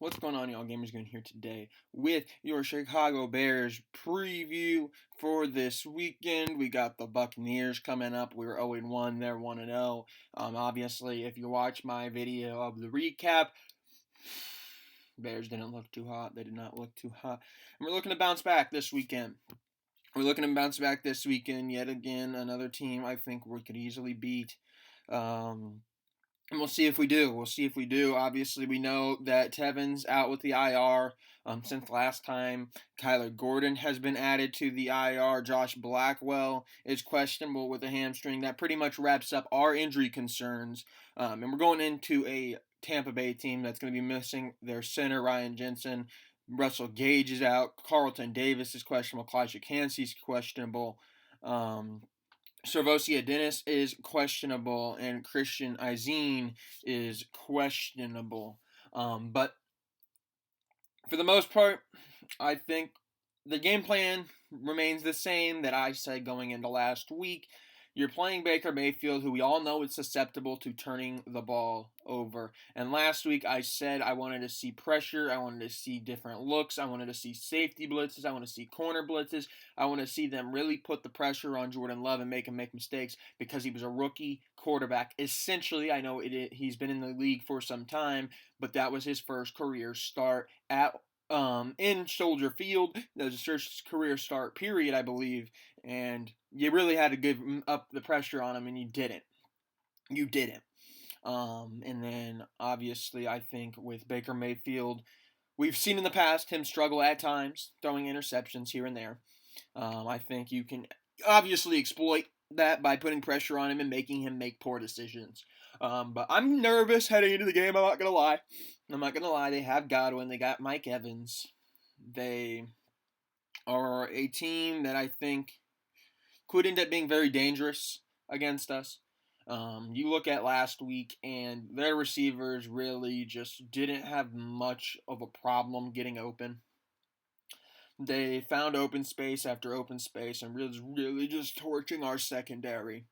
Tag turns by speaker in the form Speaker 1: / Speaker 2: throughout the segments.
Speaker 1: What's going on, y'all? Gamers Going here today with your Chicago Bears preview for this weekend. We got the Buccaneers coming up. We're 0-1, they're 1-0. Obviously, if you watch my video of the recap, Bears didn't look too hot. They did not look too hot. And we're looking to bounce back this weekend. Yet again, another team I think we could easily beat. And we'll see if we do. Obviously, we know that Tevin's out with the IR since last time. Kyler Gordon has been added to the IR. Josh Blackwell is questionable with a hamstring. That pretty much wraps up our injury concerns. And we're going into a Tampa Bay team that's going to be missing their center, Ryan Jensen. Russell Gage is out. Carlton Davis is questionable. Kalijah Kancey's questionable. Servosia Dennis is questionable, and Christian Izine is questionable. But for the most part, I think the game plan remains the same that I said going into last week. You're playing Baker Mayfield, who we all know is susceptible to turning the ball over. And last week I said I wanted to see pressure, I wanted to see different looks, I wanted to see safety blitzes, I want to see corner blitzes, I want to see them really put the pressure on Jordan Love and make him make mistakes because he was a rookie quarterback. Essentially, I know he's been in the league for some time, but that was his first career start at in Soldier Field. That was his first career start period, I believe, and you really had to give up the pressure on him, and you didn't. And then obviously, I think with Baker Mayfield, we've seen in the past him struggle at times, throwing interceptions here and there. I think you can obviously exploit that by putting pressure on him and making him make poor decisions. But I'm nervous heading into the game. I'm not gonna lie. They have Godwin. They got Mike Evans. They are a team that I think could end up being very dangerous against us. You look at last week, and their receivers really just didn't have much of a problem getting open. They found open space after open space and really just torching our secondary.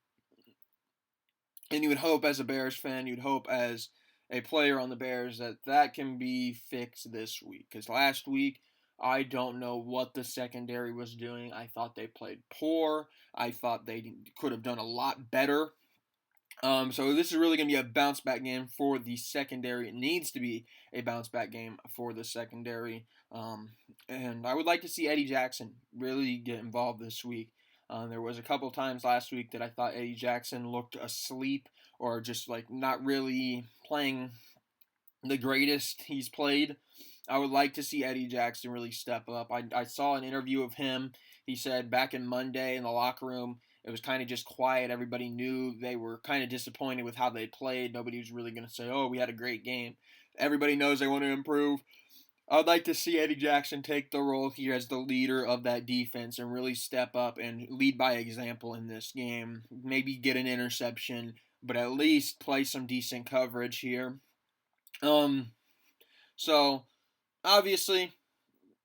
Speaker 1: And you would hope as a Bears fan, you'd hope as a player on the Bears that can be fixed this week. Because last week, I don't know what the secondary was doing. I thought they played poor. I thought they could have done a lot better. So this is really going to be a bounce back game for the secondary. It needs to be a bounce back game for the secondary. And I would like to see Eddie Jackson really get involved this week. There was a couple times last week that I thought Eddie Jackson looked asleep or just like not really playing the greatest he's played. I would like to see Eddie Jackson really step up. I saw an interview of him. He said back in Monday in the locker room, it was kind of just quiet. Everybody knew they were kind of disappointed with how they played. Nobody was really going to say, oh, we had a great game. Everybody knows they want to improve. I'd like to see Eddie Jackson take the role here as the leader of that defense and really step up and lead by example in this game. Maybe get an interception, but at least play some decent coverage here. So obviously,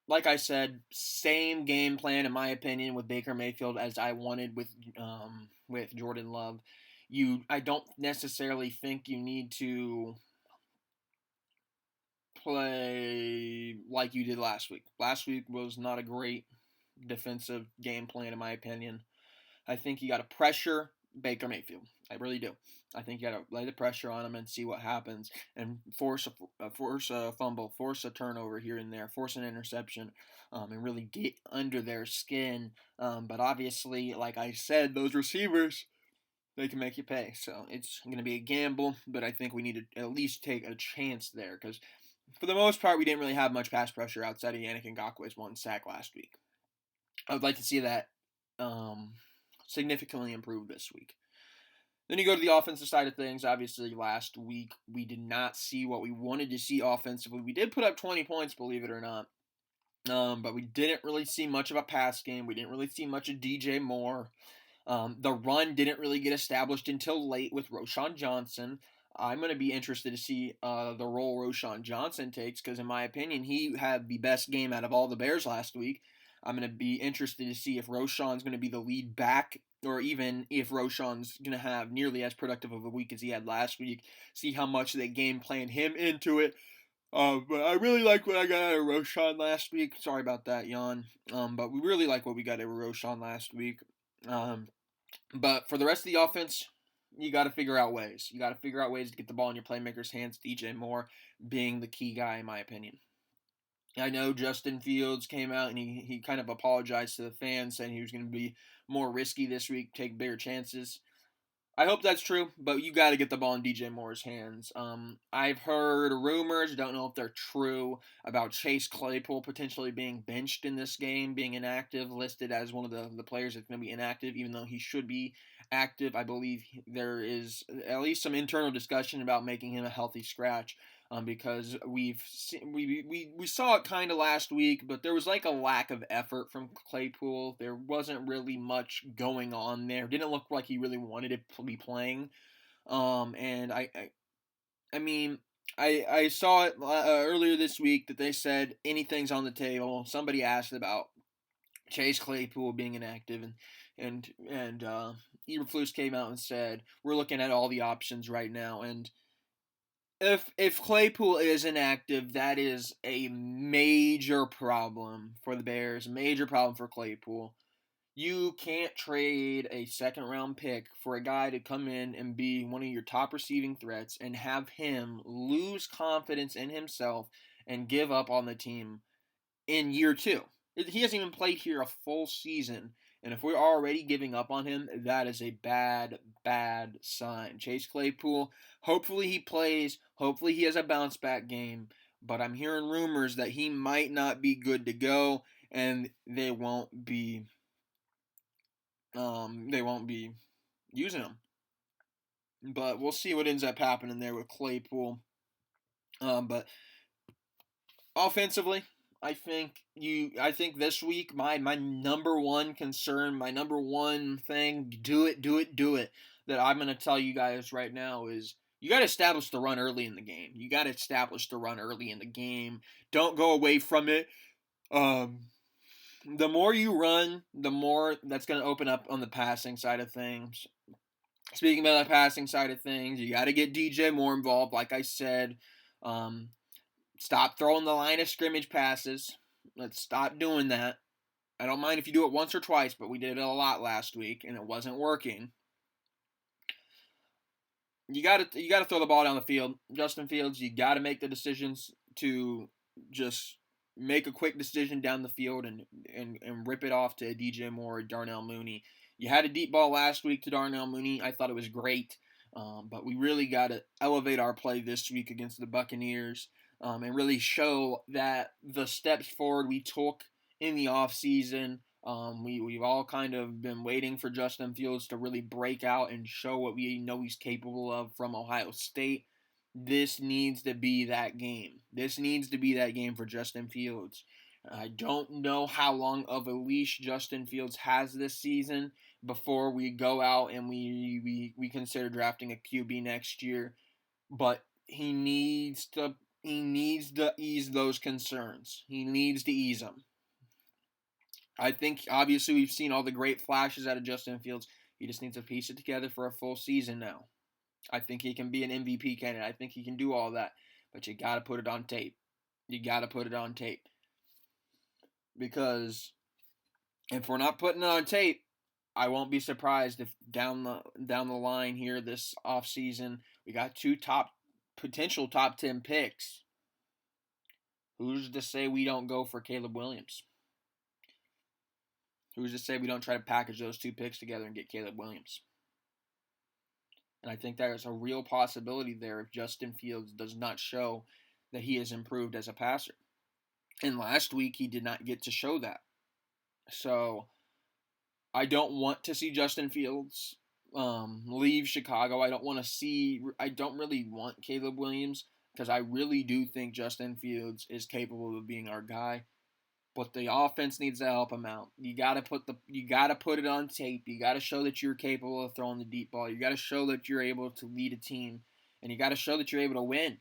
Speaker 1: like I said, same game plan in my opinion with Baker Mayfield as I wanted with Jordan Love. I don't necessarily think you need to play like you did last week. Last week was not a great defensive game plan in my opinion. I think you got to pressure Baker Mayfield. I really do. I think you got to lay the pressure on him and see what happens, and force a fumble, force a turnover here and there, force an interception, and really get under their skin. But obviously, like I said, those receivers, they can make you pay. So it's going to be a gamble, but I think we need to at least take a chance there because for the most part, we didn't really have much pass pressure outside of Yannick Ngakoue's one sack last week. I would like to see that significantly improved this week. Then you go to the offensive side of things. Obviously, last week we did not see what we wanted to see offensively. We did put up 20 points, believe it or not. But we didn't really see much of a pass game. We didn't really see much of DJ Moore. The run didn't really get established until late with Roschon Johnson. I'm going to be interested to see the role Roschon Johnson takes because, in my opinion, he had the best game out of all the Bears last week. I'm going to be interested to see if Roschon's going to be the lead back or even if Roschon's going to have nearly as productive of a week as he had last week. See how much they game plan him into it. But I really like what I got out of Roshan last week. Sorry about that, yawn. But we really like what we got out of Roshan last week. But for the rest of the offense, you got to figure out ways. You got to figure out ways to get the ball in your playmakers' hands. DJ Moore being the key guy, in my opinion. I know Justin Fields came out and he kind of apologized to the fans, saying he was going to be more risky this week, take bigger chances. I hope that's true, but you got to get the ball in DJ Moore's hands. I've heard rumors, don't know if they're true, about Chase Claypool potentially being benched in this game, being inactive, listed as one of the players that's going to be inactive, even though he should be active. I believe there is at least some internal discussion about making him a healthy scratch. Because we saw it kind of last week, but there was like a lack of effort from Claypool. There wasn't really much going on there. Didn't look like he really wanted to be playing. And I mean, I saw it earlier this week that they said anything's on the table. Somebody asked about Chase Claypool being inactive, and Eberflus came out and said we're looking at all the options right now, and if Claypool is inactive, that is a major problem for the Bears. Major problem for Claypool. You can't trade a second round pick for a guy to come in and be one of your top receiving threats and have him lose confidence in himself and give up on the team in year two. He hasn't even played here a full season. And if we're already giving up on him, that is a bad, bad sign. Chase Claypool, hopefully he plays. Hopefully he has a bounce back game. But I'm hearing rumors that he might not be good to go, and they won't be using him. But we'll see what ends up happening there with Claypool. But offensively, I think this week my number one concern, my number one thing, do it, that I'm gonna tell you guys right now is you got to establish the run early in the game. You got to establish the run early in the game. Don't go away from it. The more you run, the more that's going to open up on the passing side of things. Speaking about the passing side of things, you got to get DJ Moore involved. Like I said, stop throwing the line of scrimmage passes. Let's stop doing that. I don't mind if you do it once or twice, but we did it a lot last week and it wasn't working. You got to throw the ball down the field. Justin Fields, you got to make the decisions to just make a quick decision down the field and rip it off to DJ Moore or Darnell Mooney. You had a deep ball last week to Darnell Mooney. I thought it was great, but we really got to elevate our play this week against the Buccaneers and really show that the steps forward we took in the offseason. We've all kind of been waiting for Justin Fields to really break out and show what we know he's capable of from Ohio State. This needs to be that game. This needs to be that game for Justin Fields. I don't know how long of a leash Justin Fields has this season before we go out and we consider drafting a QB next year, but he needs to ease those concerns. He needs to ease them. I think obviously we've seen all the great flashes out of Justin Fields. He just needs to piece it together for a full season now. I think he can be an MVP candidate. I think he can do all that. But you got to put it on tape. You got to put it on tape. Because if we're not putting it on tape, I won't be surprised if down the line here this offseason, we got two potential top 10 picks. Who's to say we don't go for Caleb Williams? Who's to say we don't try to package those two picks together and get Caleb Williams? And I think there's a real possibility there if Justin Fields does not show that he has improved as a passer. And last week he did not get to show that. So I don't want to see Justin Fields leave Chicago. I don't really want Caleb Williams because I really do think Justin Fields is capable of being our guy. But the offense needs to help him out. You gotta put it on tape. You gotta show that you're capable of throwing the deep ball. You gotta show that you're able to lead a team, and you gotta show that you're able to win.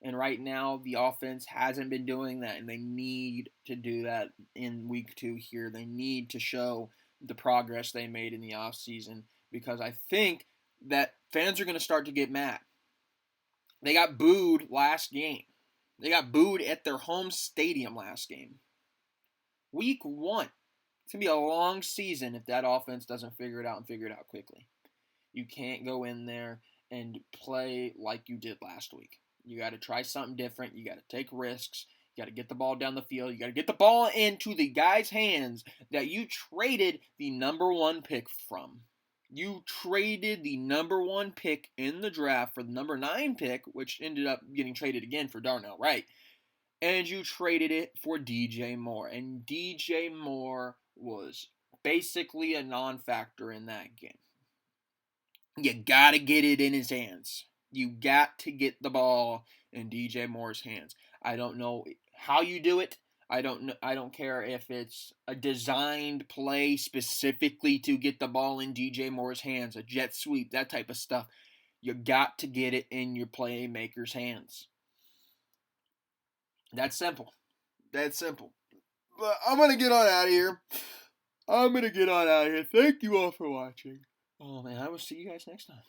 Speaker 1: And right now, the offense hasn't been doing that, and they need to do that in week 2 here. They need to show the progress they made in the offseason because I think that fans are going to start to get mad. They got booed last game. They got booed at their home stadium last game. Week 1. It's going to be a long season if that offense doesn't figure it out and figure it out quickly. You can't go in there and play like you did last week. You got to try something different. You got to take risks. You got to get the ball down the field. You got to get the ball into the guy's hands that you traded the number 1 pick from. You traded the number 1 pick in the draft for the number 9 pick, which ended up getting traded again for Darnell Wright. And you traded it for DJ Moore. And DJ Moore was basically a non-factor in that game. You got to get it in his hands. You got to get the ball in DJ Moore's hands. I don't know how you do it. I don't care if it's a designed play specifically to get the ball in DJ Moore's hands, a jet sweep, that type of stuff. You got to get it in your playmaker's hands. That's simple. That's simple. But I'm going to get on out of here. Thank you all for watching. Oh, man, I will see you guys next time.